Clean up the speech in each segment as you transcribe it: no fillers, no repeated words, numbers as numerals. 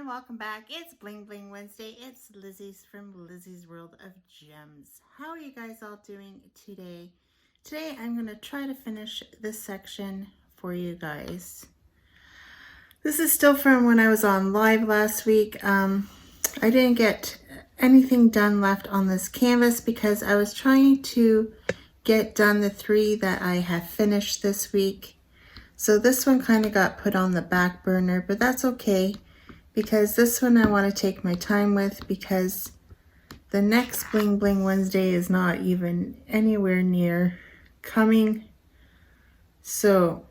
welcome back. It's Bling Bling Wednesday. It's Lizzie's from Lizzie's World of Gems. How are you guys all doing today? Today I'm going to try to finish this section for you guys. This is still from when I was on live last week. I didn't get anything done left on this canvas because I was trying to get done the 3 that I have finished this week. So this one kind of got put on the back burner, but that's okay. Because this one I want to take my time with, because the next Bling Bling Wednesday is not even anywhere near coming. So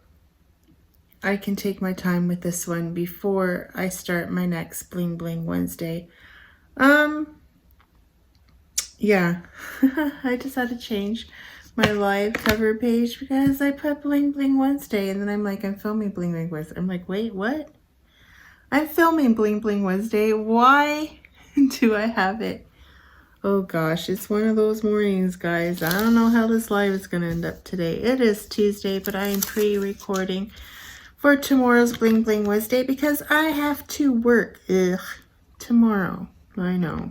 I can take my time with this one before I start my next Bling Bling Wednesday. Yeah, I just had to change my live cover page because I put Bling Bling Wednesday and then I'm like, I'm filming Bling Bling Wednesday. I'm like, wait, what? I'm filming Bling Bling Wednesday. Why do I have it? Oh gosh, it's one of those mornings, guys. I don't know how this live is going to end up today. It is Tuesday, but I am pre-recording for tomorrow's Bling Bling Wednesday because I have to work tomorrow. I know.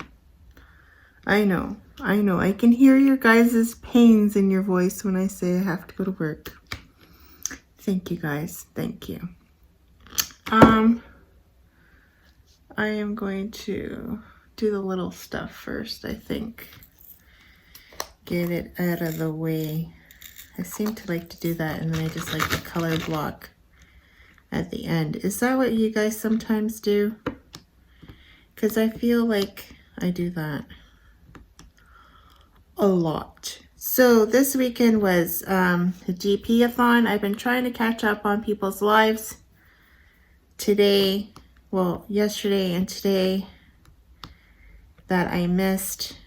I can hear your guys' pains in your voice when I say I have to go to work. Thank you, guys. Thank you. I am going to do the little stuff first, I think. Get it out of the way. I seem to like to do that, and then I just like the color block at the end. Is that what you guys sometimes do? Because I feel like I do that a lot. So this weekend was the GP-a-thon. I've been trying to catch up on people's lives. Today, well, yesterday and today that I missed,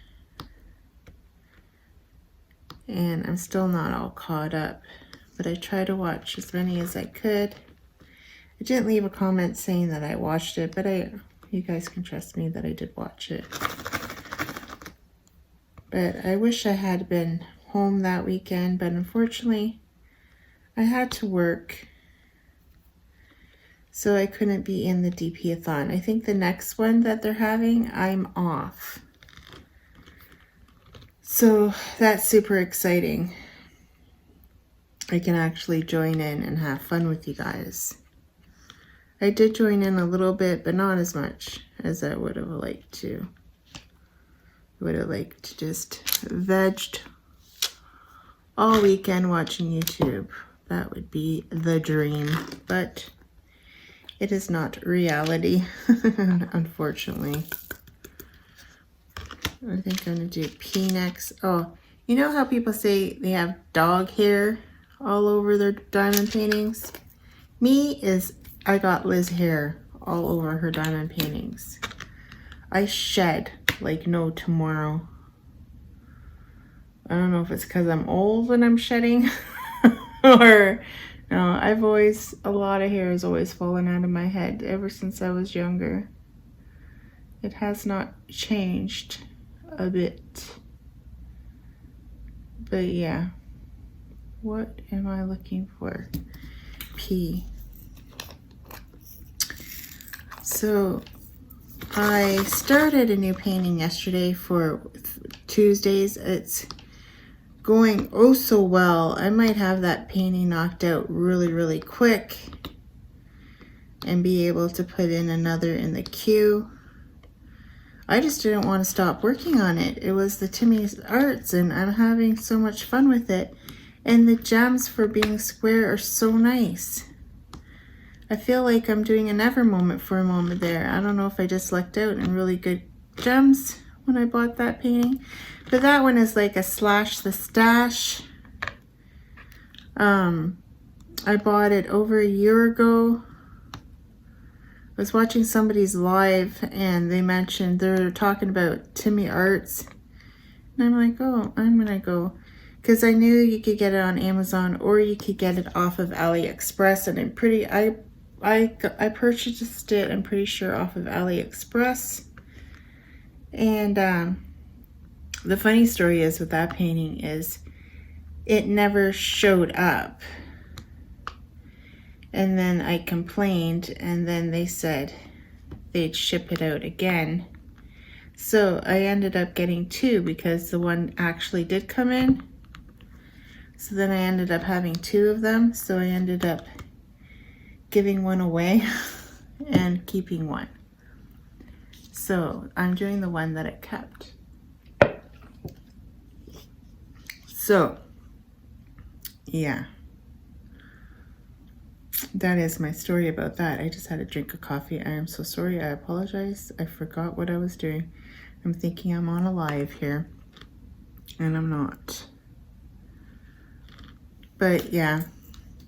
and I'm still not all caught up, but I try to watch as many as I could. I didn't leave a comment saying that I watched it, but you guys can trust me that I did watch it. But I wish I had been home that weekend, but unfortunately I had to work. So I couldn't be in the DP-a-thon. I think the next one that they're having, I'm off. So that's super exciting. I can actually join in and have fun with you guys. I did join in a little bit, but not as much as I would have liked to. I would have liked to just vegged all weekend watching YouTube. That would be the dream, but it is not reality, unfortunately. I think I'm going to do P next. Oh, you know how people say they have dog hair all over their diamond paintings? I got Liz hair all over her diamond paintings. I shed like no tomorrow. I don't know if it's because I'm old when I'm shedding or... No, a lot of hair has always fallen out of my head ever since I was younger. It has not changed a bit. But yeah, what am I looking for? P. So I started a new painting yesterday for Tuesdays. It's going oh so well. I might have that painting knocked out really quick and be able to put in another in the queue. I just didn't want to stop working on it. It was the Timmy's Arts and I'm having so much fun with it. And the gems for being square are so nice. I feel like I'm doing an ever moment for a moment there. I don't know if I just lucked out in really good gems when I bought that painting. But that one is like a Slash the Stash. I bought it over a year ago. I was watching somebody's live and they mentioned they're talking about Timmy Arts. And I'm like, oh, I'm gonna go. Because I knew you could get it on Amazon or you could get it off of AliExpress. And I purchased it, I'm pretty sure, off of AliExpress. And the funny story is with that painting is it never showed up. And then I complained, and then they said, they'd ship it out again. So I ended up getting 2 because the one actually did come in. So then I ended up having 2 of them. So I ended up giving one away and keeping one. So I'm doing the one that I kept. So yeah, that is my story about that. I just had a drink of coffee. I am so sorry. I apologize. I forgot what I was doing. I'm thinking I'm on a live here, and I'm not. But yeah,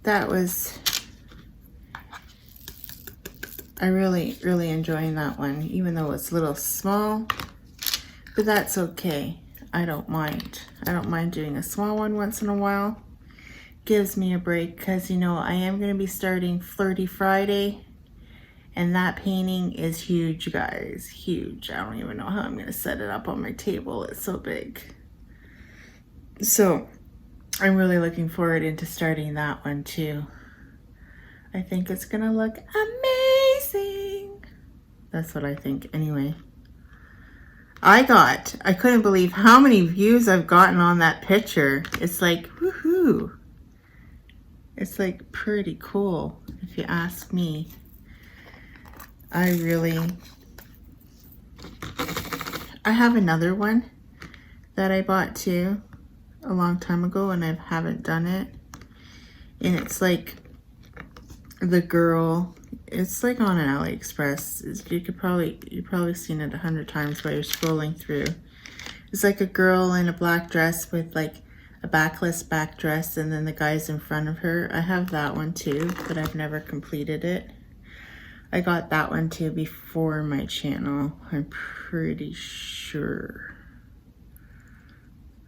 that was, I really enjoying that one, even though it's a little small, but that's okay. I don't mind. I don't mind doing a small one once in a while. Gives me a break because, you know, I am going to be starting Flirty Friday, and that painting is huge, guys. Huge. I don't even know how I'm going to set it up on my table. It's so big. So I'm really looking forward into starting that one too. I think it's going to look amazing. That's what I think anyway. I couldn't believe how many views I've gotten on that picture. It's like, woohoo. It's like pretty cool, if you ask me. I have another one that I bought too a long time ago, and I haven't done it. And it's like the girl, it's like on an AliExpress. You've probably seen it 100 times while you're scrolling through. It's like a girl in a black dress with like a backless back dress, and then the guy's in front of her. I have that one too, but I've never completed it. I got that one too before my channel. I'm pretty sure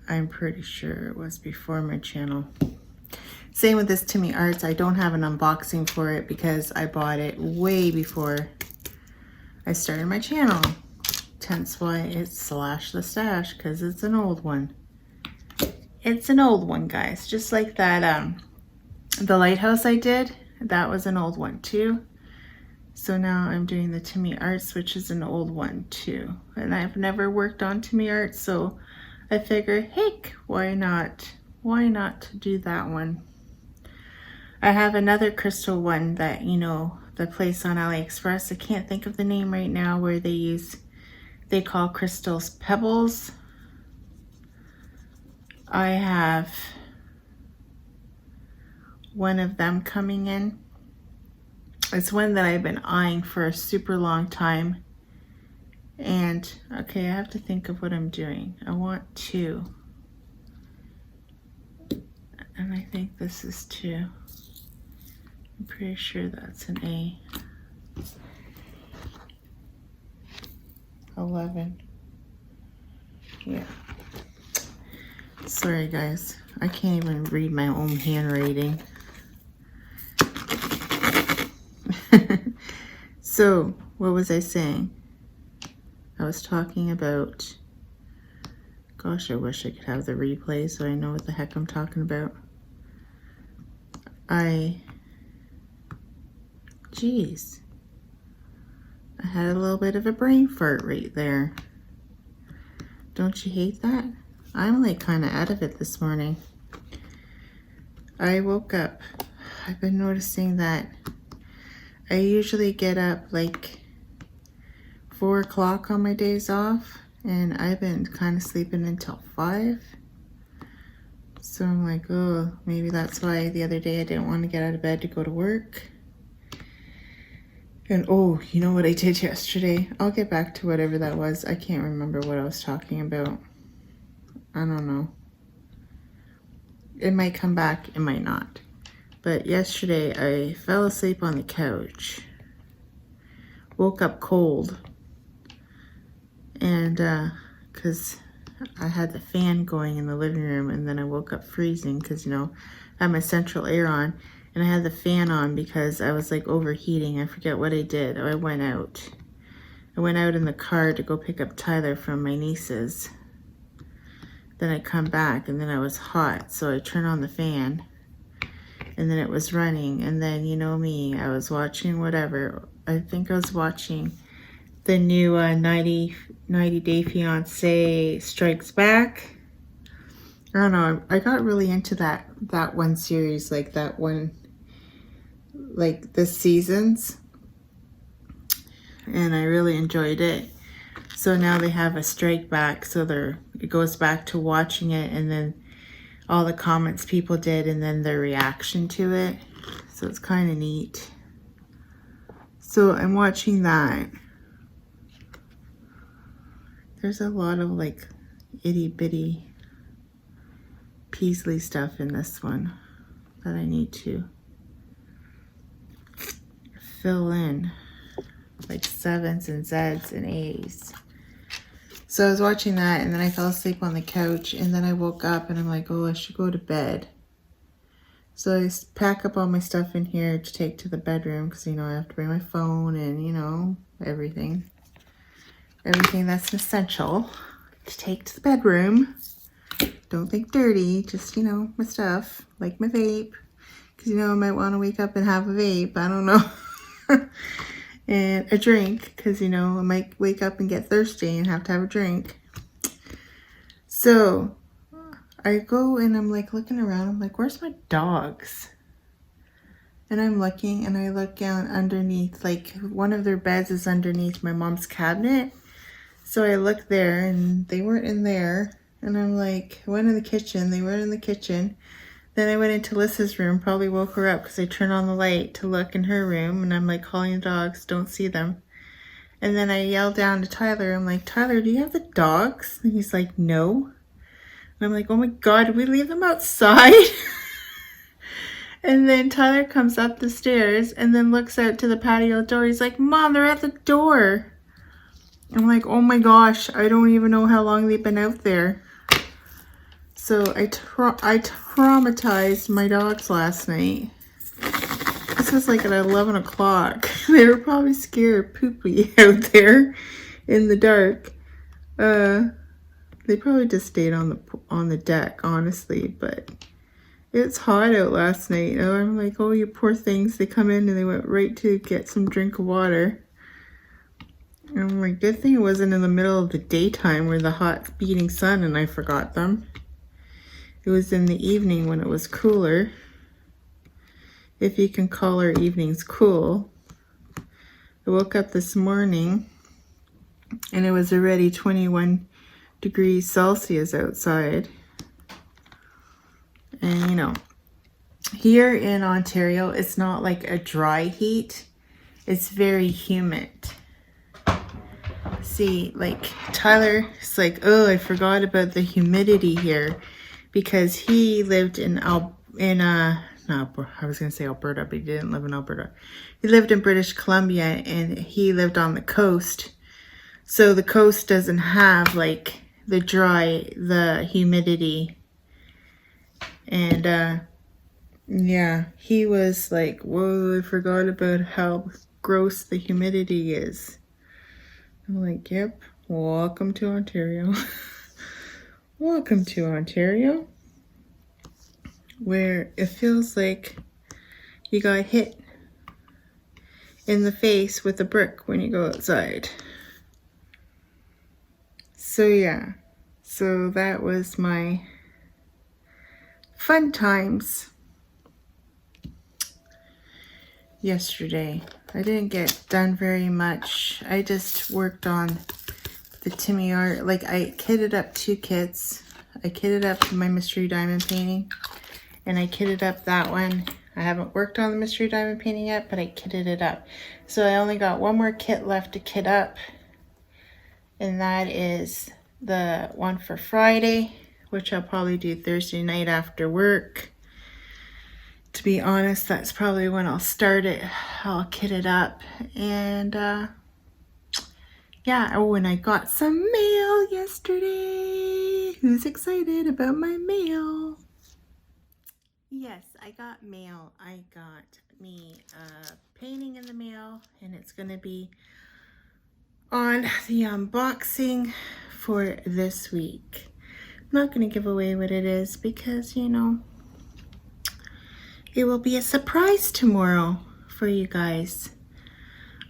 it was before my channel. Same with this Timmy Arts. I don't have an unboxing for it because I bought it way before I started my channel. Hence why it's Slash the Stash, because it's an old one. It's an old one, guys. Just like that, the lighthouse I did, that was an old one too. So now I'm doing the Timmy Arts, which is an old one too. And I've never worked on Timmy Arts, so I figured, heck, why not? Why not do that one? I have another crystal one that, you know, the place on AliExpress, I can't think of the name right now, where they call crystals pebbles. I have one of them coming in. It's one that I've been eyeing for a super long time. And, okay, I have to think of what I'm doing. I want 2. And I think this is 2. I'm pretty sure that's an A. 11. Yeah. Sorry, guys. I can't even read my own handwriting. So, what was I saying? I was talking about... Gosh, I wish I could have the replay so I know what the heck I'm talking about. Jeez. I had a little bit of a brain fart right there. Don't you hate that? I'm like kind of out of it this morning. I woke up. I've been noticing that I usually get up like 4 o'clock on my days off, and I've been kind of sleeping until 5. So I'm like, oh, maybe that's why the other day I didn't want to get out of bed to go to work. And oh, you know what I did yesterday? I'll get back to whatever that was. I can't remember what I was talking about. I don't know. It might come back, it might not. But yesterday I fell asleep on the couch. Woke up cold. And because I had the fan going in the living room, and then I woke up freezing because, you know, I had my central air on, and I had the fan on because I was like overheating. I forget what I did. I went out. I went out in the car to go pick up Tyler from my niece's. Then I come back, and then I was hot, so I turn on the fan, and then it was running, and then, you know me, I was watching whatever. I think I was watching the new 90 Day Fiance Strikes Back. I don't know, I got really into that one series, like that one, like the seasons, and I really enjoyed it. So now they have a strike back, so it goes back to watching it, and then all the comments people did, and then their reaction to it. So it's kind of neat. So I'm watching that. There's a lot of like itty bitty Peasley stuff in this one that I need to fill in, like 7s and Zs and As. So I was watching that, and then I fell asleep on the couch, and then I woke up and I'm like, oh, I should go to bed. So I pack up all my stuff in here to take to the bedroom, because, you know, I have to bring my phone and, you know, everything that's essential to take to the bedroom. Don't think dirty, just, you know, my stuff, like my vape, because, you know, I might want to wake up and have a vape, I don't know. And a drink, because, you know, I might wake up and get thirsty and have to have a drink. So I go and I'm like looking around, I'm like, where's my dogs? And I'm looking, and I look down underneath, like one of their beds is underneath my mom's cabinet. So I looked there, and they weren't in there. And I'm like, I went in the kitchen, they weren't in the kitchen. Then I went into Lissa's room, probably woke her up because I turned on the light to look in her room, and I'm like calling the dogs, don't see them. And then I yelled down to Tyler, I'm like, Tyler, do you have the dogs? And he's like, no. And I'm like, oh my God, did we leave them outside? And then Tyler comes up the stairs and then looks out to the patio door. He's like, Mom, they're at the door. I'm like, oh my gosh, I don't even know how long they've been out there. So I traumatized my dogs last night. This was like at 11 o'clock. They were probably scared poopy out there in the dark. They probably just stayed on the deck, honestly, but it's hot out last night. And I'm like, oh, you poor things. They come in and they went right to get some drink of water. And I'm like, good thing it wasn't in the middle of the daytime where the hot beating sun and I forgot them. It was in the evening when it was cooler, if you can call our evenings cool. I woke up this morning and it was already 21 degrees Celsius outside. And you know, here in Ontario, it's not like a dry heat. It's very humid. See, like Tyler is like, oh, I forgot about the humidity here. Because he lived in Alberta, but he didn't live in Alberta. He lived in British Columbia, and he lived on the coast. So the coast doesn't have like the humidity. And yeah, he was like, whoa, I forgot about how gross the humidity is. I'm like, yep, welcome to Ontario. Welcome to Ontario, where it feels like you got hit in the face with a brick when you go outside. So yeah, so that was my fun times yesterday. I didn't get done very much. I just worked on the Timmy art. Like, I kitted up 2 kits. I kitted up my mystery diamond painting, and I kitted up that one. I haven't worked on the mystery diamond painting yet, but I kitted it up. So I only got one more kit left to kit up, and that is the one for Friday, which I'll probably do Thursday night after work. To be honest, that's probably when I'll start it. I'll kit it up. And yeah, oh, and I got some mail yesterday. Who's excited about my mail? Yes, I got mail. I got me a painting in the mail, and it's going to be on the unboxing for this week. I'm not going to give away what it is because, you know, it will be a surprise tomorrow for you guys.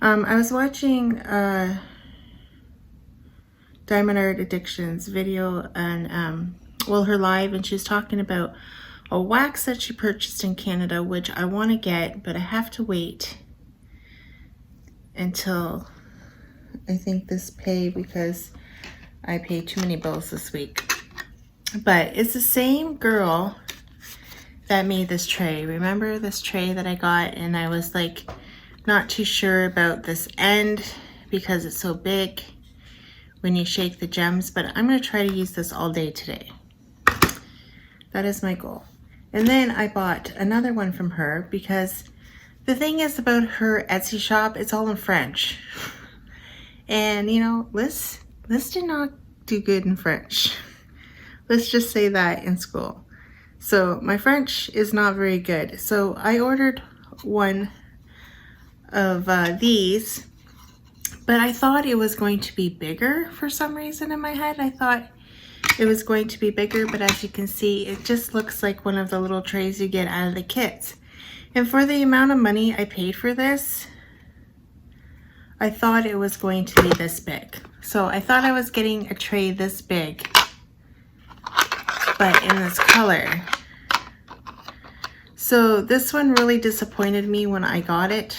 I was watching Diamond Art Addictions video and well, her live, and she's talking about a wax that she purchased in Canada, which I want to get, but I have to wait until I think this pay, because I paid too many bills this week. But it's the same girl that made this tray. Remember this tray that I got, and I was like not too sure about this end because it's so big when you shake the gems, but I'm going to try to use this all day today. That is my goal. And then I bought another one from her because the thing is about her Etsy shop, it's all in French. And you know, Liz did not do good in French. Let's just say that in school. So my French is not very good. So I ordered one of these, but I thought it was going to be bigger for some reason in my head. I thought it was going to be bigger, but as you can see, it just looks like one of the little trays you get out of the kits. And for the amount of money I paid for this, I thought it was going to be this big. So I thought I was getting a tray this big, but in this color. So this one really disappointed me when I got it.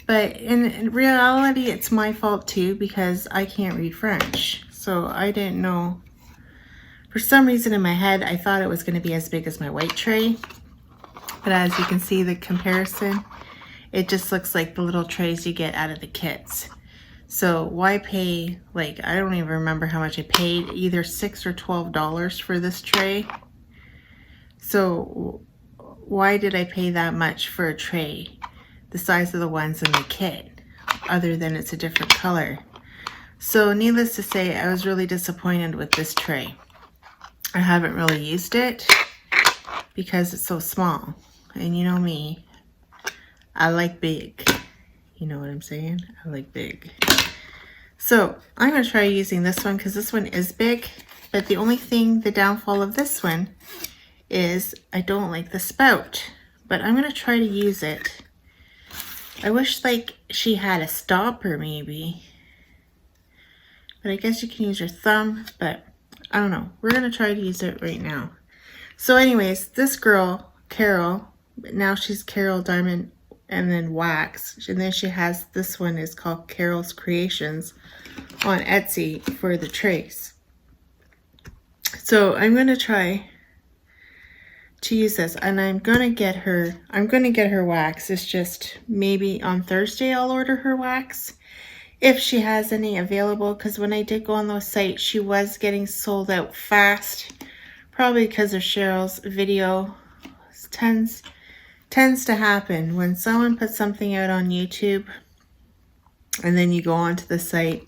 But in reality, it's my fault too, because I can't read French. So I didn't know. For some reason in my head, I thought it was going to be as big as my white tray. But as you can see, the comparison, it just looks like the little trays you get out of the kits. So why pay, like, I don't even remember how much I paid, either $6 or $12 for this tray. So why did I pay that much for a tray the size of the ones in the kit, other than it's a different color? So needless to say, I was really disappointed with this tray. I haven't really used it because it's so small. And you know me, I like big. You know what I'm saying? I like big. So I'm going to try using this one because this one is big. But the only thing, the downfall of this one is I don't like the spout. But I'm going to try to use it. I wish like she had a stopper maybe. But I guess you can use your thumb, but I don't know. We're going to try to use it right now. So anyways, this girl, Carol, now she's Carol Diamond and then Wax. And then she has, this one is called Carol's Creations on Etsy for the trays. So I'm going to try to use this, and I'm going to get her wax. It's just maybe on Thursday I'll order her wax, if she has any available, because when I did go on those sites, she was getting sold out fast, probably because of Cheryl's video. It tends to happen when someone puts something out on YouTube and then you go onto the site,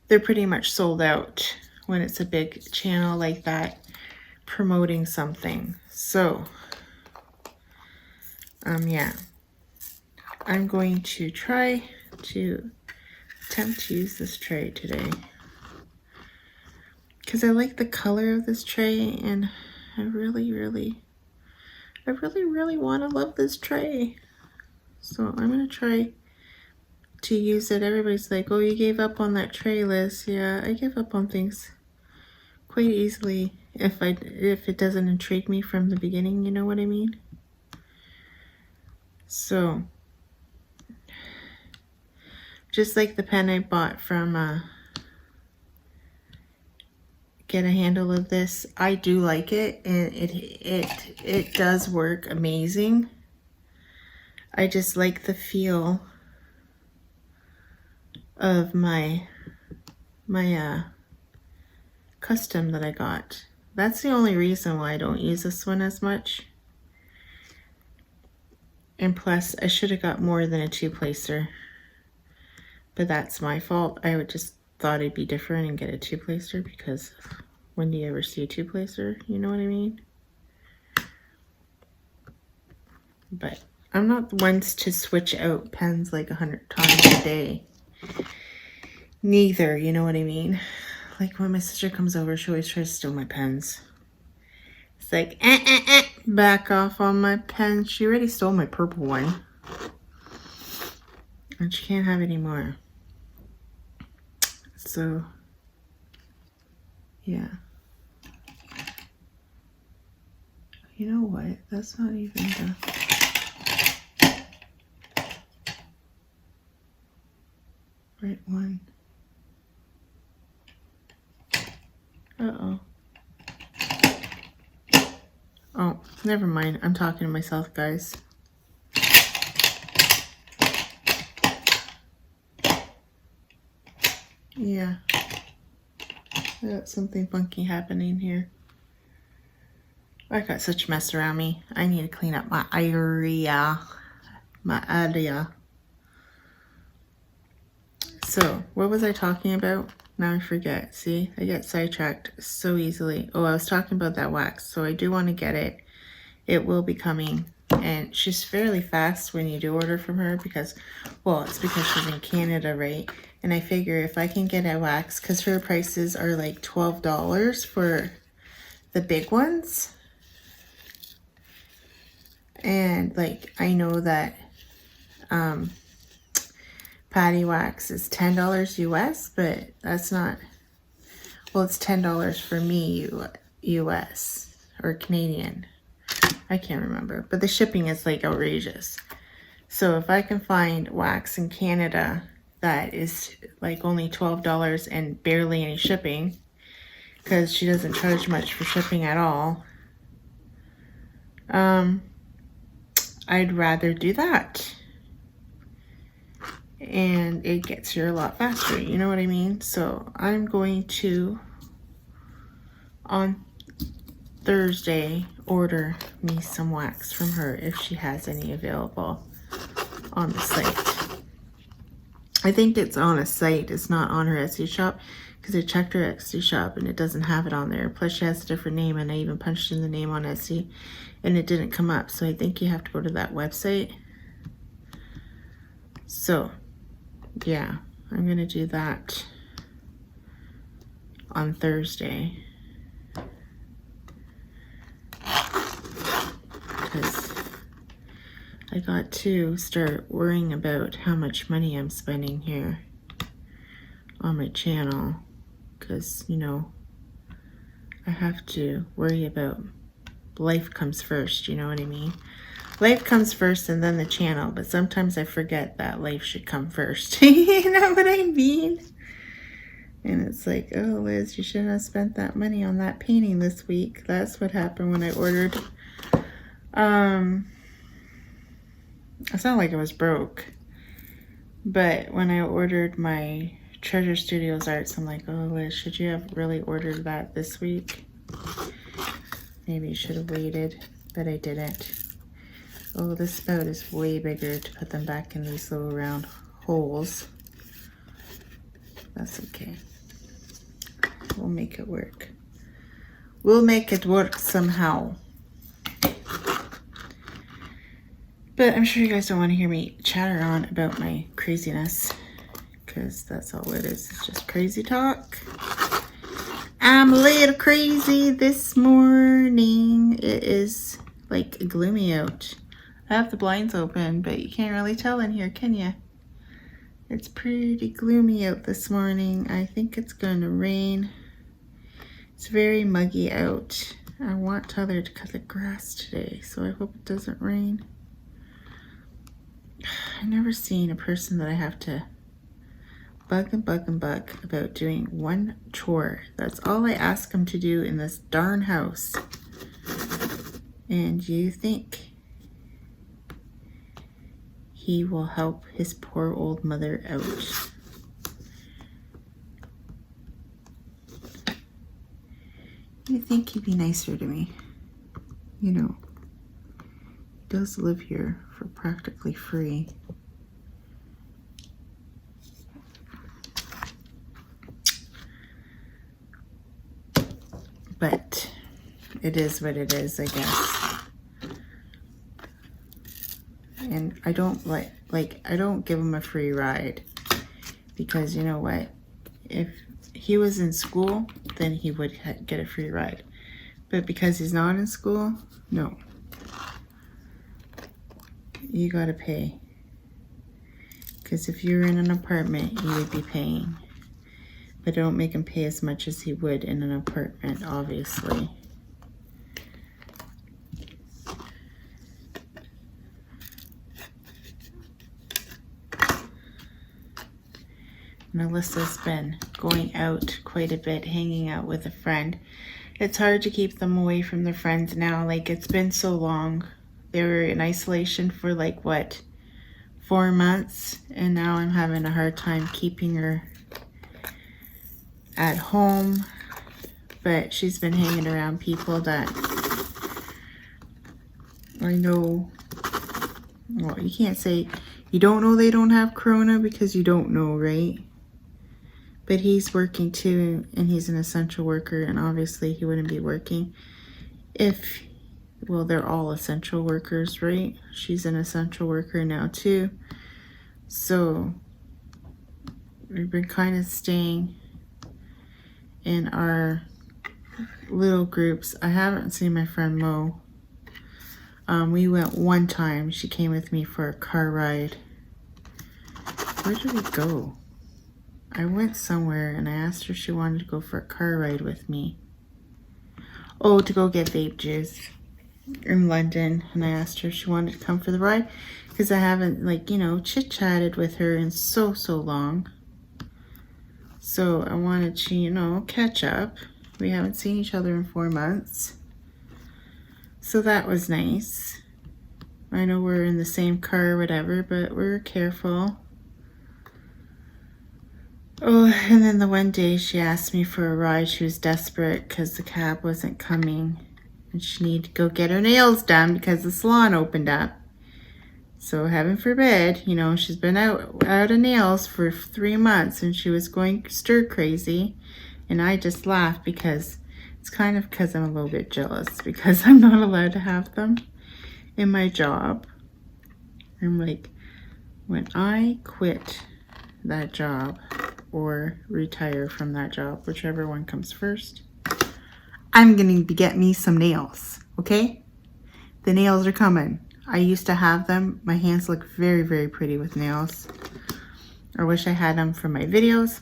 they're pretty much sold out when it's a big channel like that promoting something. So yeah, I'm going to try to attempt to use this tray today because I like the color of this tray, and I really want to love this tray. So I'm going to try to use it. Everybody's like, oh, you gave up on that tray, Liz. Yeah, I give up on things quite easily if it doesn't intrigue me from the beginning, you know what I mean? So just like the pen I bought from Get a Handle of This, I do like it, and it does work amazing. I just like the feel of my custom that I got. That's the only reason why I don't use this one as much. And plus, I should have got more than a two-placer. But that's my fault. I would just thought it'd be different and get a two-placer, because when do you ever see a two-placer? You know what I mean? But I'm not the ones to switch out pens like 100 times a day. Neither, you know what I mean? Like when my sister comes over, she always tries to steal my pens. It's like, back off on my pen. She already stole my purple one. And she can't have any more. So, Yeah. You know what? That's not even the right one. Uh-oh. Oh, never mind. I'm talking to myself, guys. Yeah. I got something funky happening here. I got such a mess around me. I need to clean up my area. So, what was I talking about? Now I forget. See, I get sidetracked so easily. Oh, I was talking about that wax. So I do want to get it. It will be coming. And she's fairly fast when you do order from her because, well, it's because she's in Canada, right? And I figure if I can get a wax, because her prices are like $12 for the big ones. And like, I know that patty wax is $10 US, but that's not, well, it's $10 for me US or Canadian. I can't remember, but the shipping is like outrageous. So if I can find wax in Canada that is like only $12 and barely any shipping, because she doesn't charge much for shipping at all, I'd rather do that. And it gets here a lot faster, you know what I mean? So I'm going to, on Thursday, order me some wax from her if she has any available on the site. I think it's on a site, it's not on her Etsy shop, because I checked her Etsy shop and it doesn't have it on there. Plus she has a different name, and I even punched in the name on Etsy and it didn't come up. So I think you have to go to that website. So yeah, I'm gonna do that on Thursday, because I got to start worrying about how much money I'm spending here on my channel, because, you know, I have to worry about life comes first, you know what I mean? Life comes first and then the channel, but sometimes I forget that life should come first. You know what I mean? And it's like, oh, Liz, you shouldn't have spent that money on that painting this week. That's what happened when I ordered. It's not like I was broke, but when I ordered my Treasure Studios arts, I'm like, oh, Liz, should you have really ordered that this week? Maybe you should have waited, but I didn't. Oh, this spout is way bigger to put them back in these little round holes. That's okay. We'll make it work. We'll make it work somehow. But I'm sure you guys don't want to hear me chatter on about my craziness, because that's all it is. It's just crazy talk. I'm a little crazy this morning. It is like gloomy out. I have the blinds open, but you can't really tell in here, can you? It's pretty gloomy out this morning. I think it's going to rain. It's very muggy out. I want Tyler to cut the grass today, so I hope it doesn't rain. I've never seen a person that I have to bug and bug and bug about doing one chore. That's all I ask him to do in this darn house. And you think he will help his poor old mother out? You think he'd be nicer to me? You know, he does live here for practically free. But it is what it is, I guess. And I don't I don't give him a free ride, because you know what? If he was in school, then he would get a free ride. But because he's not in school, no. You gotta pay. Because if you're in an apartment, you would be paying. but I don't make him pay as much as he would in an apartment, obviously. Melissa's been going out quite a bit, hanging out with a friend. It's hard to keep them away from their friends now. Like, it's been so long. They were in isolation for like, what, 4 months? And now I'm having a hard time keeping her at home. But she's been hanging around people that I know. Well, you can't say you don't know they don't have corona because you don't know, right? But he's working too, and he's an essential worker, and obviously he wouldn't be working if, well, they're all essential workers, right? She's an essential worker now too. So we've been kind of staying in our little groups. I haven't seen my friend Mo. We went one time. She came with me for a car ride. Where did we go? I went somewhere and I asked her if she wanted to go for a car ride with me. Oh, to go get vape juice in London. And I asked her if she wanted to come for the ride because I haven't, like, you know, chit-chatted with her in so long. So I wanted to, you know, catch up. We haven't seen each other in 4 months. So that was nice. I know we're in the same car or whatever, but we're careful. Oh, and then the one day she asked me for a ride. She was desperate because the cab wasn't coming. And she needed to go get her nails done because the salon opened up. So heaven forbid, you know, she's been out of nails for 3 months and she was going stir crazy. And I just laughed because it's kind of because I'm a little bit jealous because I'm not allowed to have them in my job. I'm like, when I quit that job or retire from that job, whichever one comes first, I'm gonna get me some nails, okay? The nails are coming. I used to have them. My hands look very pretty with nails. I wish I had them for my videos,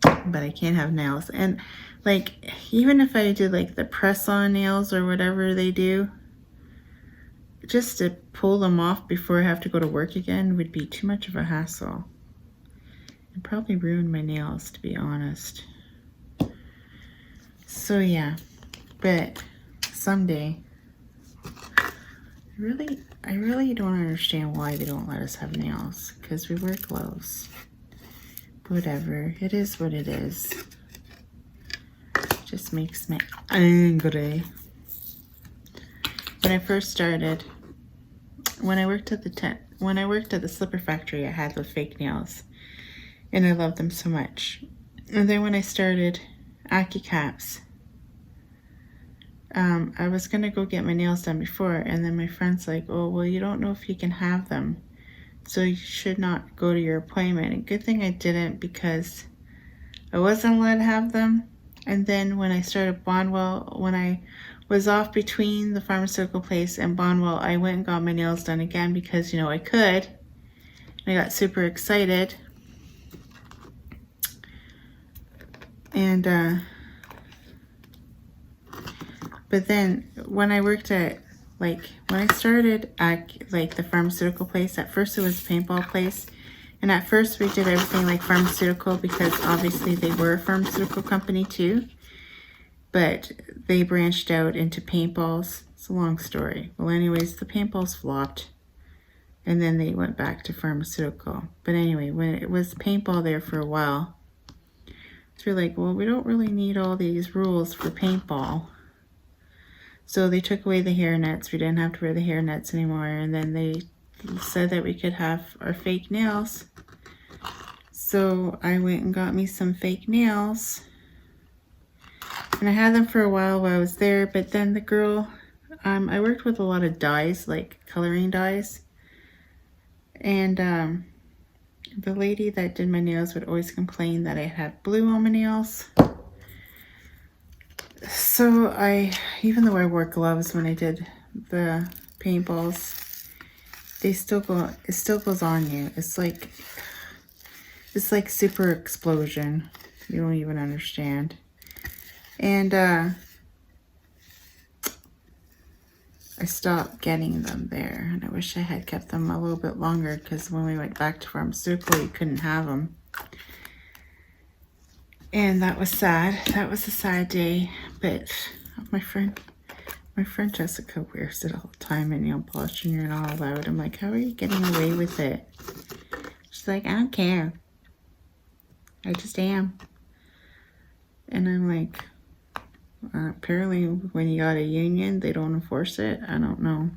but I can't have nails. And like, even if I did like the press-on nails or whatever they do, just to pull them off before I have to go to work again would be too much of a hassle. It'd probably ruin my nails, to be honest. So yeah, but someday, I really don't understand why they don't let us have nails, because we wear gloves. Whatever, it is what it is. Just makes me angry. When I first started, when I worked at the slipper factory, I had the fake nails, and I loved them so much. And then when I started Aki Caps, I was gonna go get my nails done before, and then my friend's like, oh, well, you don't know if you can have them, so you should not go to your appointment. And good thing I didn't, because I wasn't allowed to have them. And then when I started Bondwell, when I was off between the pharmaceutical place and Bondwell, I went and got my nails done again because, you know, I could. I got super excited. And but then when I worked at, like, when I started at like the pharmaceutical place, at first it was a paintball place, and at first we did everything like pharmaceutical because obviously they were a pharmaceutical company too, but they branched out into paintballs. It's a long story. Well, anyways, the paintballs flopped, and then they went back to pharmaceutical. But anyway, when it was paintball there for a while, so we're like, well, we don't really need all these rules for paintball. So they took away the hairnets. We didn't have to wear the hairnets anymore. And then they said that we could have our fake nails. So I went and got me some fake nails. And I had them for a while I was there. But then the girl, I worked with a lot of dyes, like coloring dyes. And the lady that did my nails would always complain that I had blue on my nails. So even though I wore gloves when I did the paintballs, it still goes on you. It's like, It's like super explosion. You don't even understand. And I stopped getting them there. And I wish I had kept them a little bit longer, because when we went back to pharmaceutical, you couldn't have them. And that was sad. That was a sad day. But my friend Jessica wears it all the time in nail polish, and you're not allowed. I'm like, how are you getting away with it? She's like, I don't care. I just am. And I'm like, apparently when you got a union, they don't enforce it. I don't know.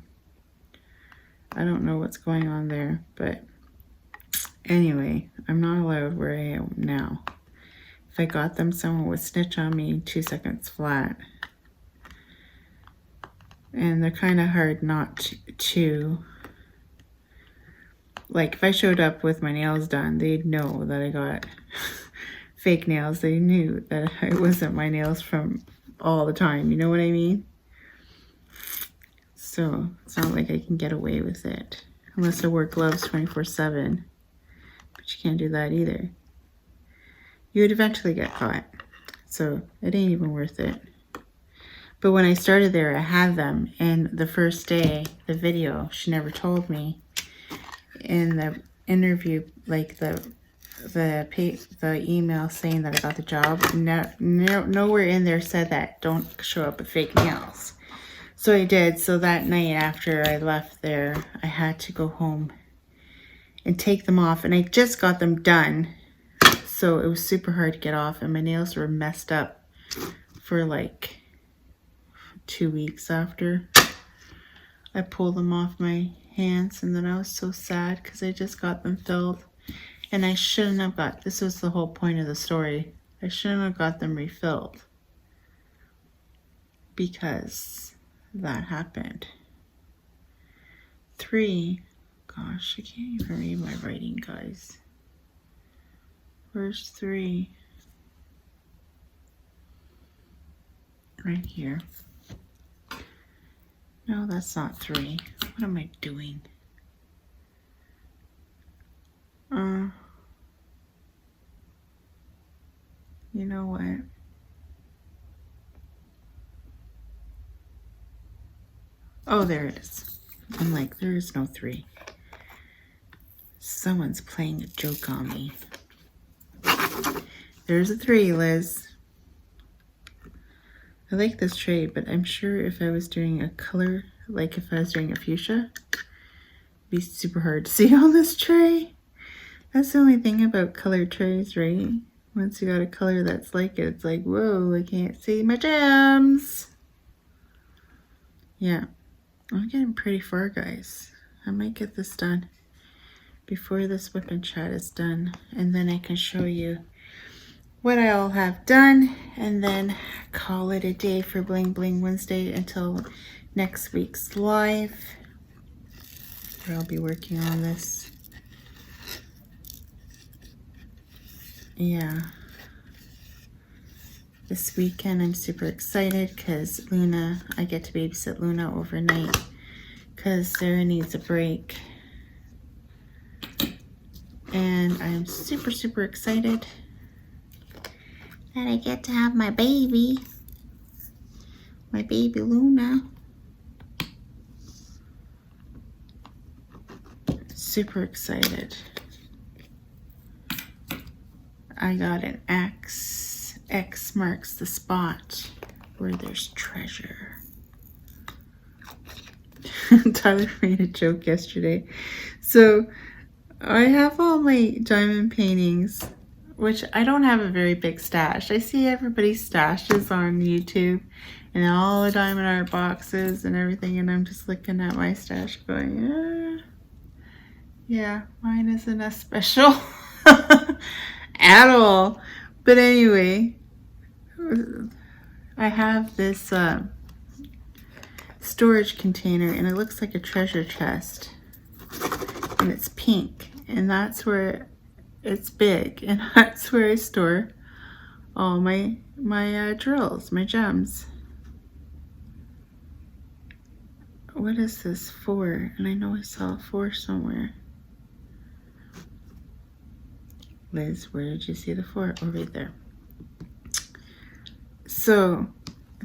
I don't know what's going on there. But anyway, I'm not allowed where I am now. If I got them, someone would snitch on me 2 seconds flat. And they're kind of hard not to, like, if I showed up with my nails done, they'd know that I got fake nails. They knew that it wasn't my nails from all the time. You know what I mean? So it's not like I can get away with it. Unless I wear gloves 24/7. But you can't do that either. You would eventually get caught. So it ain't even worth it. But when I started there, I had them. And the first day, the video, she never told me. In the interview, like the email saying that I got the job, nowhere in there said that don't show up with fake nails. So I did. So that night after I left there, I had to go home and take them off. And I just got them done. So it was super hard to get off. And my nails were messed up for like 2 weeks after I pulled them off my hands. And then I was so sad because I just got them filled. And I shouldn't have got, this was the whole point of the story, I shouldn't have got them refilled. Because that happened. 3, gosh, I can't even read my writing, guys. Where's 3? Right here. No, that's not 3. What am I doing? You know what? Oh, there it is. I'm like, there is no 3. Someone's playing a joke on me. There's a 3, Liz. I like this tray, but I'm sure if I was doing a color, like if I was doing a fuchsia, it'd be super hard to see on this tray. That's the only thing about colored trays, right? Once you got a color that's like it, it's like, whoa, I can't see my gems. Yeah, I'm getting pretty far, guys. I might get this done before this whip and chat is done. And then I can show you what I all have done. And then call it a day for Bling Bling Wednesday until next week's live, where I'll be working on this. Yeah. This weekend I'm super excited because Luna, I get to babysit Luna overnight because Sarah needs a break. And I'm super, super excited that I get to have my baby Luna. Super excited. I got an X. X marks the spot where there's treasure. Tyler made a joke yesterday. So I have all my diamond paintings, which I don't have a very big stash. I see everybody's stashes on YouTube and all the diamond art boxes and everything, and I'm just looking at my stash going, yeah, mine isn't as special at all. But anyway, I have this storage container, and it looks like a treasure chest, and it's pink, and that's where it's big, and that's where I store all my drills, my gems. What is this for? And I know I saw a 4 somewhere. Liz, where did you see the 4? Oh, right there. So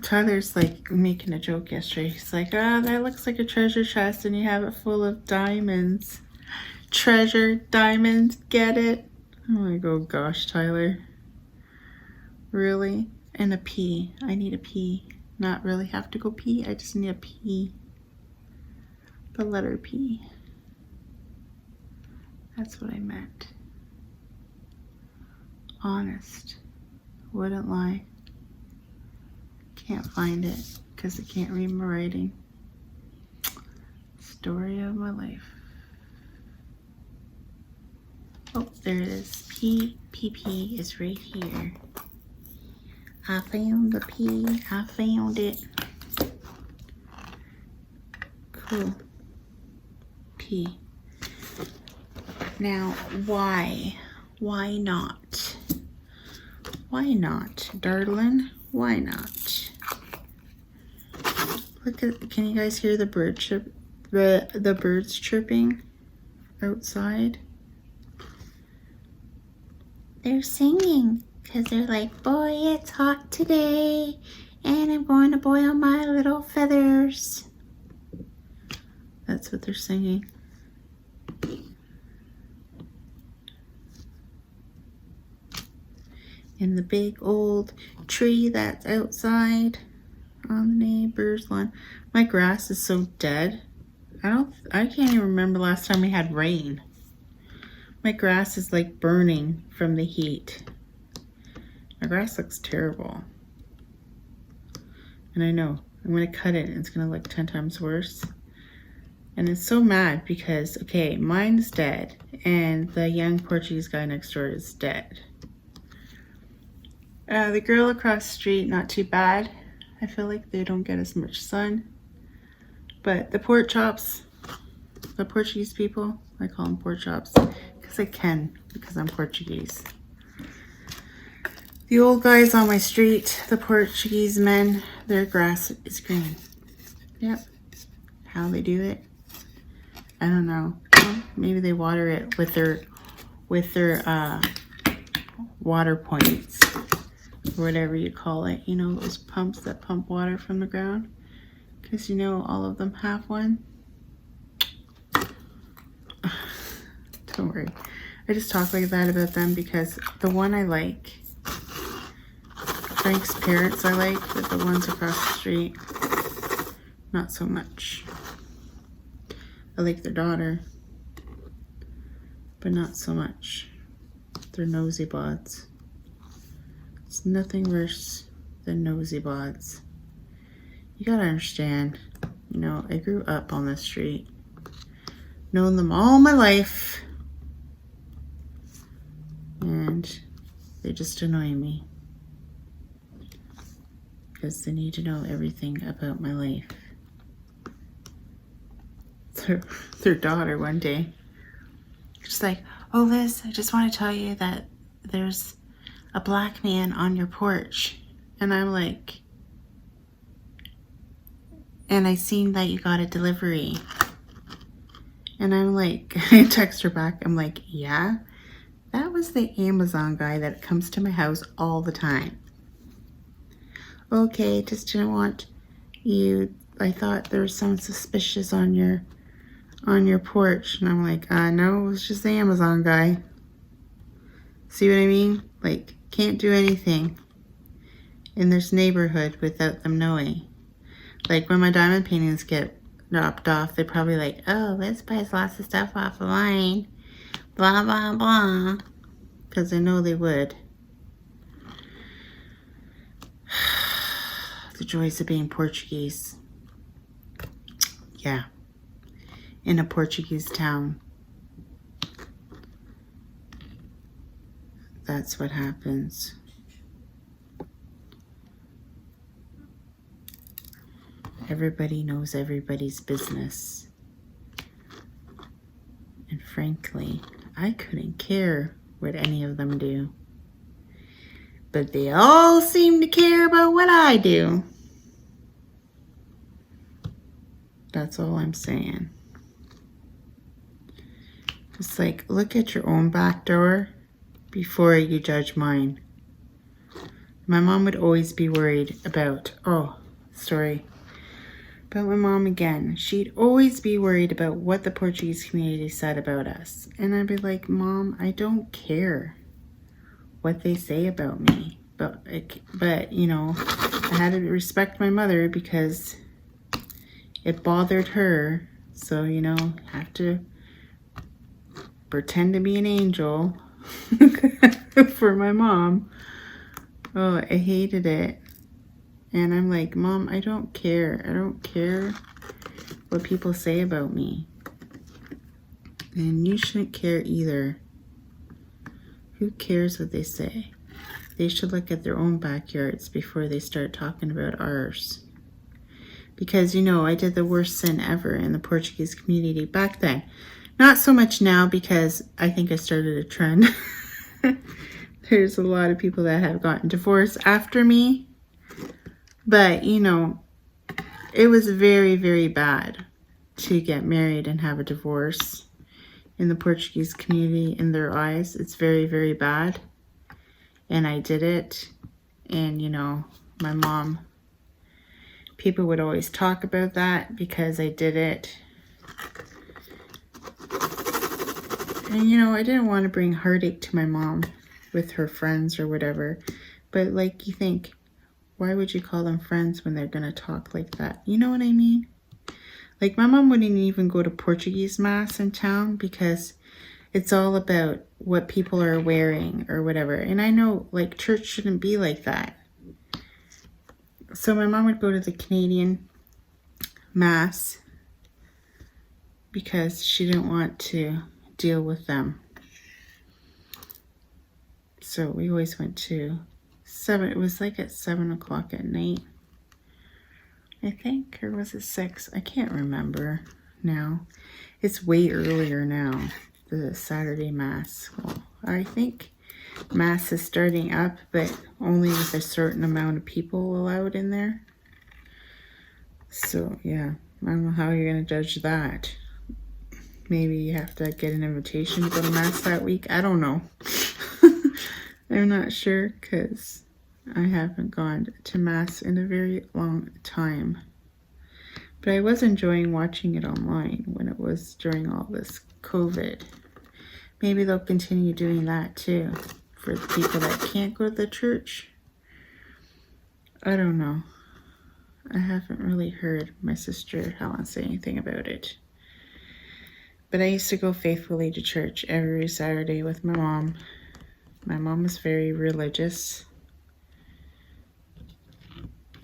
Tyler's like making a joke yesterday. He's like, that looks like a treasure chest and you have it full of diamonds. Treasure, diamonds, get it? I'm like, oh gosh, Tyler. Really? And a P. I need a P. Not really have to go pee. I just need a P. The letter P. That's what I meant. Honest. Wouldn't lie. Can't find it because I can't read my writing. Story of my life. Oh, there it is. P is right here. I found the P. I found it. Cool. P. Now, why? Why not? Why not, darling? Why not? Look at, can you guys hear the bird chirp, the birds chirping outside? They're singing because they're like, boy, it's hot today and I'm going to boil my little feathers. That's what they're singing. In the big old tree that's outside on the neighbor's lawn. My grass is so dead. I can't even remember last time we had rain. My grass is like burning from the heat. My grass looks terrible. And I know, I'm gonna cut it and it's gonna look 10 times worse. And it's so mad because, okay, mine's dead and the young Portuguese guy next door is dead. The girl across the street, not too bad. I feel like they don't get as much sun. But the pork chops, the Portuguese people, I call them pork chops because I can, because I'm Portuguese. The old guys on my street, the Portuguese men, their grass is green. Yep. How they do it, I don't know. Well, maybe they water it with their water points. Or whatever you call it, you know, those pumps that pump water from the ground, because you know all of them have one. Don't worry, I just talk like that about them because the one I like, Frank's parents I like, but the ones across the street, not so much. I like their daughter, but not so much. They're nosy bods. It's nothing worse than nosy bods. You gotta understand, you know, I grew up on this street, known them all my life, and they just annoy me because they need to know everything about my life. Their daughter one day, she's like, oh Liz, I just want to tell you that there's a black man on your porch. And I'm like, and I seen that you got a delivery. And I'm like, I text her back, I'm like, yeah, that was the Amazon guy that comes to my house all the time. Okay, just didn't want you, I thought there was something suspicious on your porch. And I'm like, no, it was just the Amazon guy. See what I mean? Like, can't do anything in this neighborhood without them knowing. Like when my diamond paintings get dropped off, they're probably like, oh, Liz buys lots of stuff off the line, blah, blah, blah. Because I know they would. The joys of being Portuguese. Yeah. In a Portuguese town. That's what happens. Everybody knows everybody's business. And frankly, I couldn't care what any of them do. But they all seem to care about what I do. That's all I'm saying. Just like, look at your own back door before you judge mine. My mom would always be worried about, oh, sorry, about my mom again. She'd always be worried about what the Portuguese community said about us. And I'd be like, Mom, I don't care what they say about me. But you know, I had to respect my mother because it bothered her. So, you know, have to pretend to be an angel for my mom. Oh, I hated it. And I'm like, Mom, I don't care. I don't care what people say about me. And you shouldn't care either. Who cares what they say? They should look at their own backyards before they start talking about ours. Because, you know, I did the worst sin ever in the Portuguese community back then. Not so much now because I think I started a trend. There's a lot of people that have gotten divorced after me. But, you know, it was very, very bad to get married and have a divorce in the Portuguese community. In their eyes, it's very, very bad. And I did it. And, you know, my mom, people would always talk about that because I did it. And, you know, I didn't want to bring heartache to my mom with her friends or whatever. But, like, you think, why would you call them friends when they're going to talk like that? You know what I mean? Like, my mom wouldn't even go to Portuguese mass in town because it's all about what people are wearing or whatever. And I know, like, church shouldn't be like that. So my mom would go to the Canadian mass because she didn't want to deal with them. So we always went to 7. It was like at 7 o'clock at night, I think, or was it 6? I can't remember now. It's way earlier now, the Saturday mass. Well, I think mass is starting up, but only with a certain amount of people allowed in there. So yeah, I don't know how you're gonna judge that. Maybe you have to get an invitation to go to mass that week. I don't know. I'm not sure because I haven't gone to mass in a very long time. But I was enjoying watching it online when it was during all this COVID. Maybe they'll continue doing that too for the people that can't go to the church. I don't know. I haven't really heard my sister Helen say anything about it. But I used to go faithfully to church every Saturday with my mom. My mom was very religious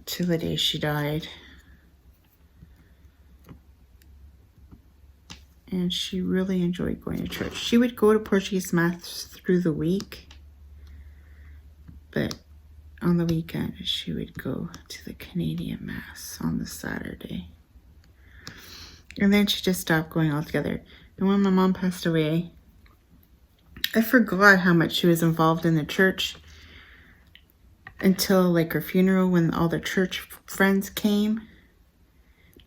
till the day she died. And she really enjoyed going to church. She would go to Portuguese mass through the week. But on the weekend, she would go to the Canadian mass on the Saturday. And then she just stopped going altogether. And when my mom passed away, I forgot how much she was involved in the church until like her funeral when all the church friends came.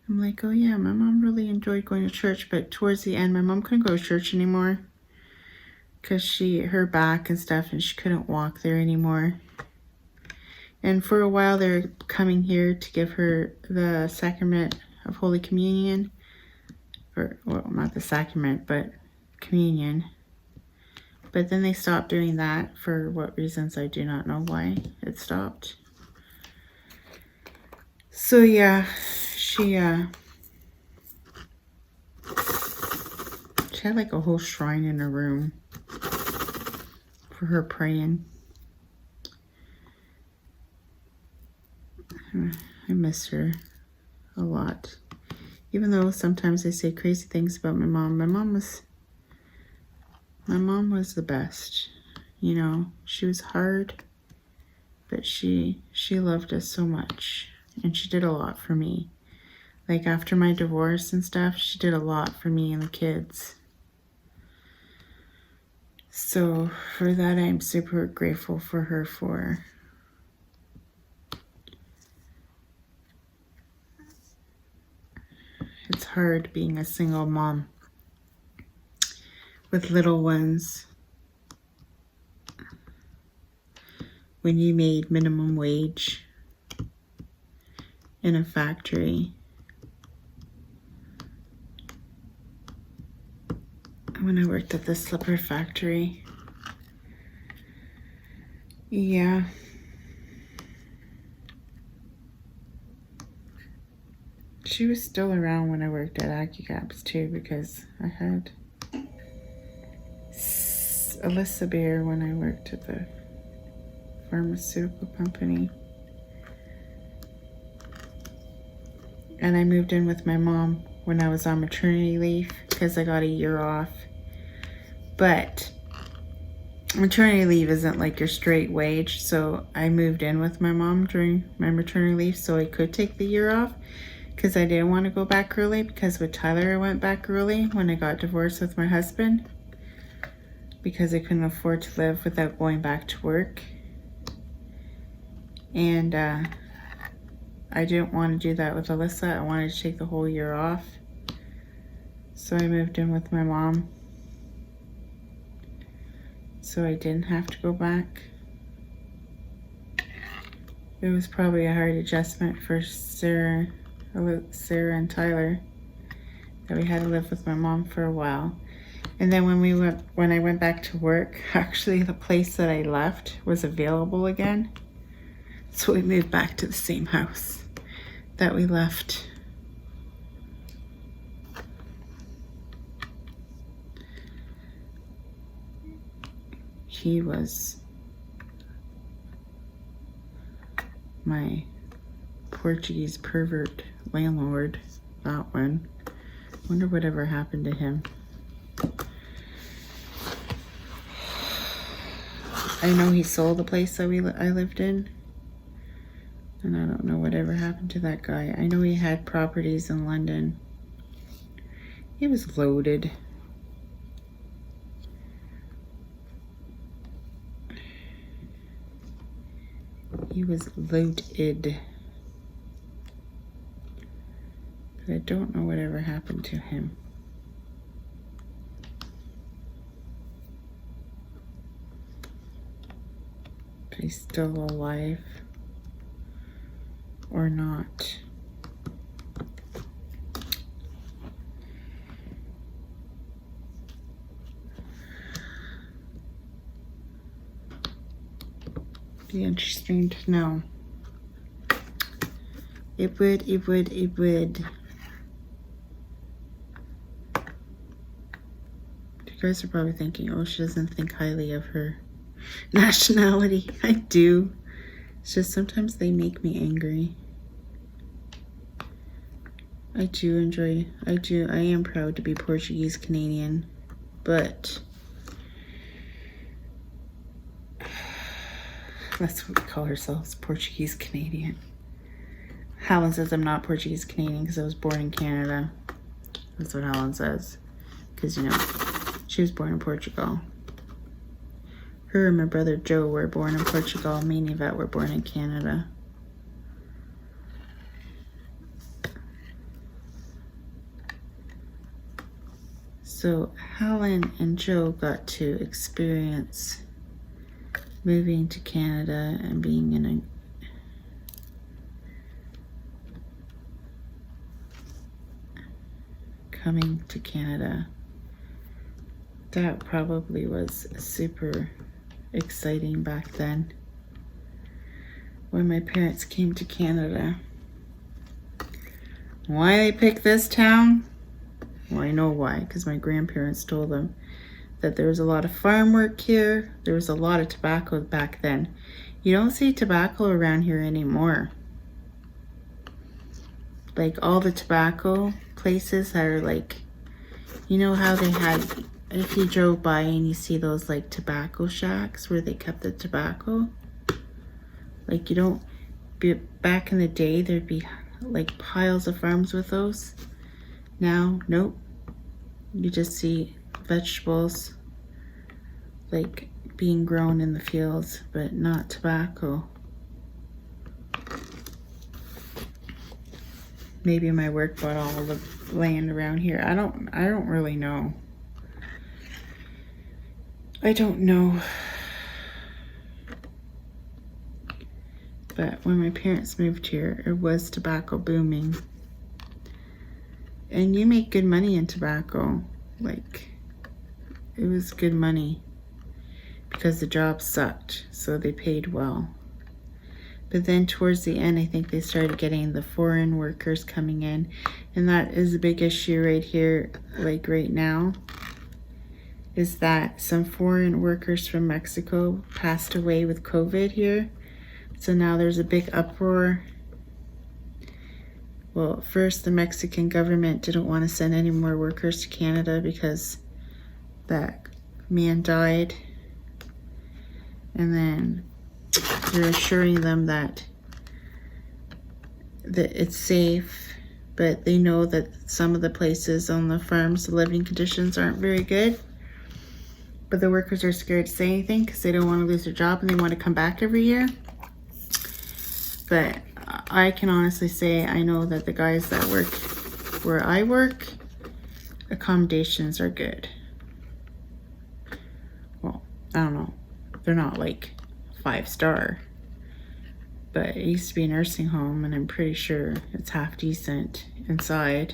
I'm like, oh yeah, my mom really enjoyed going to church. But towards the end, my mom couldn't go to church anymore because her back and stuff, and she couldn't walk there anymore. And for a while, they're coming here to give her the sacrament of Holy Communion. Or, well, not the sacrament, but communion. But then they stopped doing that for what reasons, I do not know why it stopped. So yeah, she had like a whole shrine in her room for her praying. I miss her a lot. Even though sometimes I say crazy things about my mom, my mom was the best. You know, she was hard, but she loved us so much, and she did a lot for me. Like after my divorce and stuff, she did a lot for me and the kids. So for that, I'm super grateful for her for. It's hard being a single mom with little ones. when you made minimum wage in a factory. When I worked at the slipper factory. Yeah. She was still around when I worked at AccuCaps too, because I had Alyssa Bear when I worked at the pharmaceutical company. And I moved in with my mom when I was on maternity leave because I got a year off. But maternity leave isn't like your straight wage, so I moved in with my mom during my maternity leave so I could take the year off because I didn't want to go back early, because with Tyler I went back early when I got divorced with my husband because I couldn't afford to live without going back to work. And I didn't want to do that with Alyssa. I wanted to take the whole year off. So I moved in with my mom, so I didn't have to go back. It was probably a hard adjustment for Sarah and Tyler that we had to live with my mom for a while. And then when I went back to work, actually the place that I left was available again. So we moved back to the same house that we left. He was my Portuguese pervert landlord, that one. Wonder whatever happened to him. I know he sold the place that I lived in, and I don't know whatever happened to that guy. I know he had properties in London. He was loaded. He was loaded. But I don't know whatever happened to him. If he's still alive or not. Be interesting to know. It would. You guys are probably thinking, oh, she doesn't think highly of her nationality. I do. It's just sometimes they make me angry. I am proud to be Portuguese Canadian, but that's what we call ourselves, Portuguese Canadian. Helen says I'm not Portuguese Canadian because I was born in Canada. That's what Helen says. Because, you know, she was born in Portugal. Her and my brother Joe were born in Portugal. Me and Yvette were born in Canada. So Helen and Joe got to experience moving to Canada and being in coming to Canada. That probably was super exciting back then when my parents came to Canada. Why they picked this town? Well, I know why, because my grandparents told them that there was a lot of farm work here. There was a lot of tobacco back then. You don't see tobacco around here anymore. Like all the tobacco places are like, you know how they had, if you drove by and you see those like tobacco shacks where they kept the tobacco, like you don't, back in the day there'd be like piles of farms with those. Now, nope, you just see vegetables like being grown in the fields, but not tobacco. Maybe my work bought all the land around here. I don't really know. I don't know. But when my parents moved here, it was tobacco booming. And you make good money in tobacco. Like, it was good money because the job sucked, so they paid well. But then towards the end, I think they started getting the foreign workers coming in. And that is a big issue right here, like right now, is that some foreign workers from Mexico passed away with COVID here. So now there's a big uproar. Well, first the Mexican government didn't want to send any more workers to Canada because that man died. And then they're assuring them that it's safe, but they know that some of the places on the farms, the living conditions aren't very good. But the workers are scared to say anything because they don't want to lose their job and they want to come back every year. But I can honestly say I know that the guys that work where I work, accommodations are good. Well, I don't know. They're not like 5-star, but it used to be a nursing home and I'm pretty sure it's half decent inside.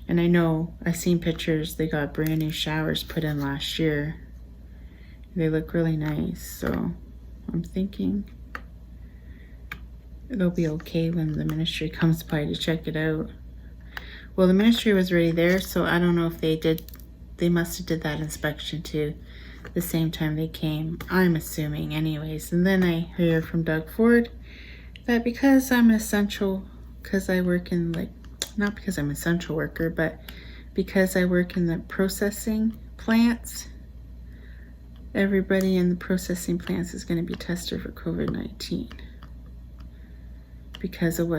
And I know I've seen pictures, they got brand new showers put in last year. They look really nice, so I'm thinking it'll be okay when the ministry comes by to check it out. Well, the ministry was already there, so I don't know if they must have did that inspection too the same time they came, I'm assuming anyways. And then I hear from Doug Ford that because I'm an essential, because I work in like, not because I'm an essential worker, but because I work in the processing plants, everybody in the processing plants is going to be tested for COVID-19 because of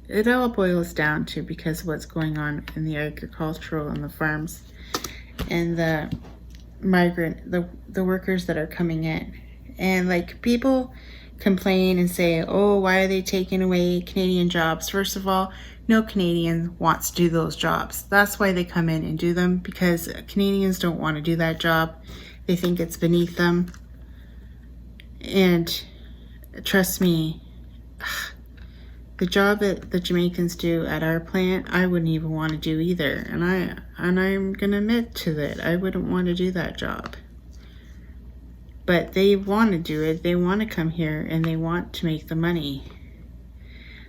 it all boils down to because of what's going on in the agricultural and the farms and the migrant, the workers that are coming in. And like people complain and say, oh, why are they taking away Canadian jobs? First of all, no Canadian wants to do those jobs. That's why they come in and do them, because Canadians don't want to do that job. They think it's beneath them. And trust me, the job that the Jamaicans do at our plant, I wouldn't even want to do either. And I'm gonna admit to that. I wouldn't want to do that job. But they want to do it. They want to come here and they want to make the money.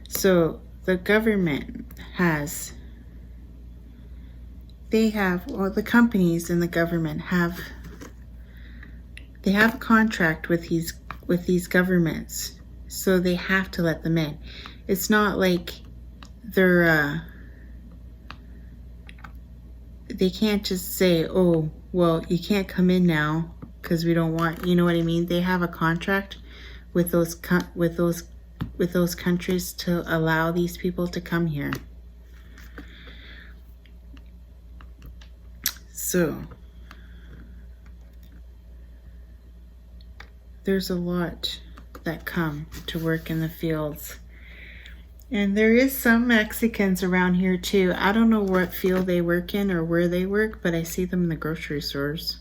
So the government the companies in the government have a contract with these governments, so they have to let them in. It's not like they can't just say, oh, well, you can't come in now because we don't want, you know what I mean? They have a contract with those countries to allow these people to come here. So there's a lot that come to work in the fields. And there is some Mexicans around here too. I don't know what field they work in or where they work, but I see them in the grocery stores.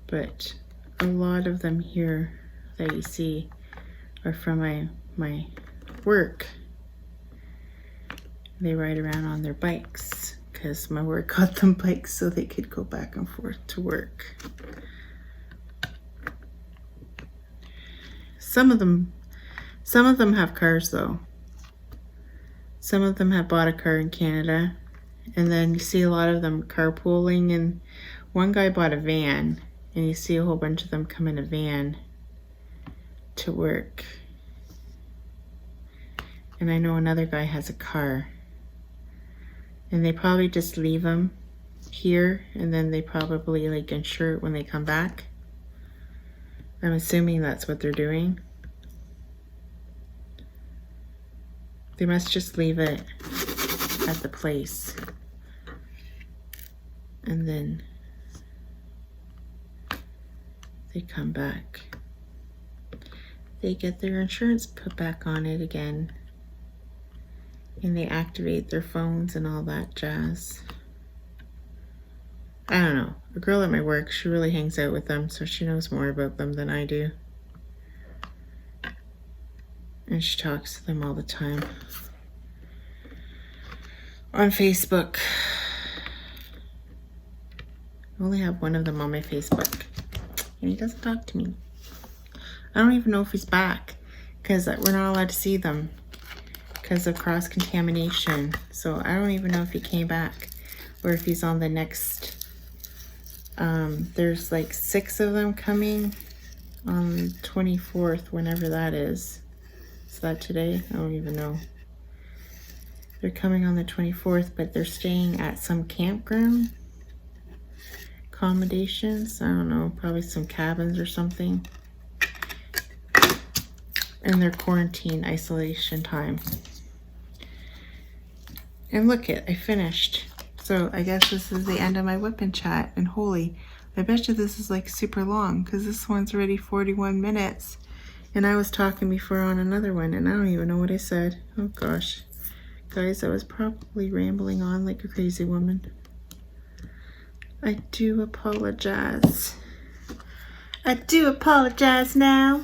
But a lot of them here that you see are from my work. They ride around on their bikes because my work got them bikes so they could go back and forth to work. Some of them have cars though. Some of them have bought a car in Canada, and then you see a lot of them carpooling, and one guy bought a van, and you see a whole bunch of them come in a van to work. And I know another guy has a car, and they probably just leave them here, and then they probably like insure it when they come back. I'm assuming that's what they're doing. They must just leave it at the place, and then they come back. They get their insurance put back on it again, and they activate their phones and all that jazz. I don't know. A girl at my work, she really hangs out with them, so she knows more about them than I do. And she talks to them all the time on Facebook. I only have one of them on my Facebook, and he doesn't talk to me. I don't even know if he's back, because we're not allowed to see them because of cross-contamination. So I don't even know if he came back or if he's on the next. There's like 6 of them coming on 24th, whenever that is. Is that today? I don't even know. They're coming on the 24th, but they're staying at some campground accommodations. I don't know, probably some cabins or something. And their quarantine isolation time. And look it, I finished. So I guess this is the end of my whip and chat. And holy, I bet you this is like super long, because this one's already 41 minutes. And I was talking before on another one, and I don't even know what I said. Oh gosh. Guys, I was probably rambling on like a crazy woman. I do apologize. I do apologize now.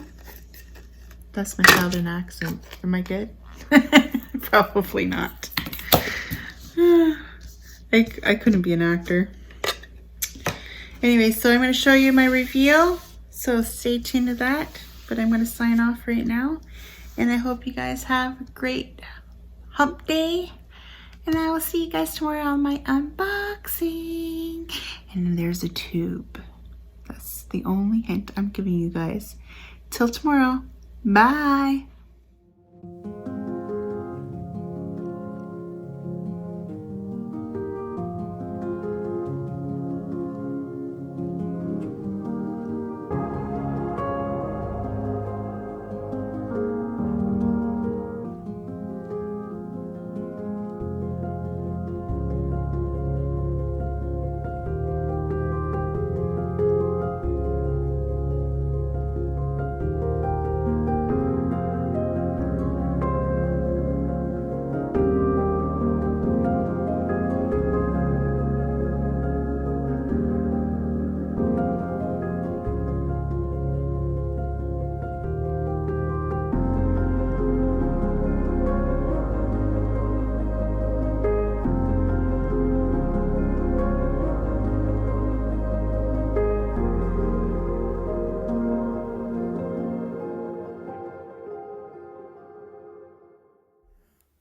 That's my southern accent. Am I good? Probably not. I couldn't be an actor. Anyway, so I'm going to show you my reveal. So stay tuned to that. But I'm going to sign off right now. And I hope you guys have a great hump day. And I will see you guys tomorrow on my unboxing. And then there's a tube. That's the only hint I'm giving you guys. Till tomorrow. Bye.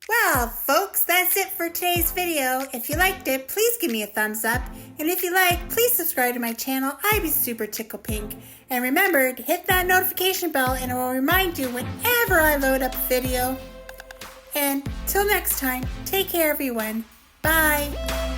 Well, folks, that's it for today's video. If you liked it, please give me a thumbs up. And if you like, please subscribe to my channel. I'd be super tickle pink. And remember to hit that notification bell and it will remind you whenever I load up a video. And till next time, take care everyone. Bye.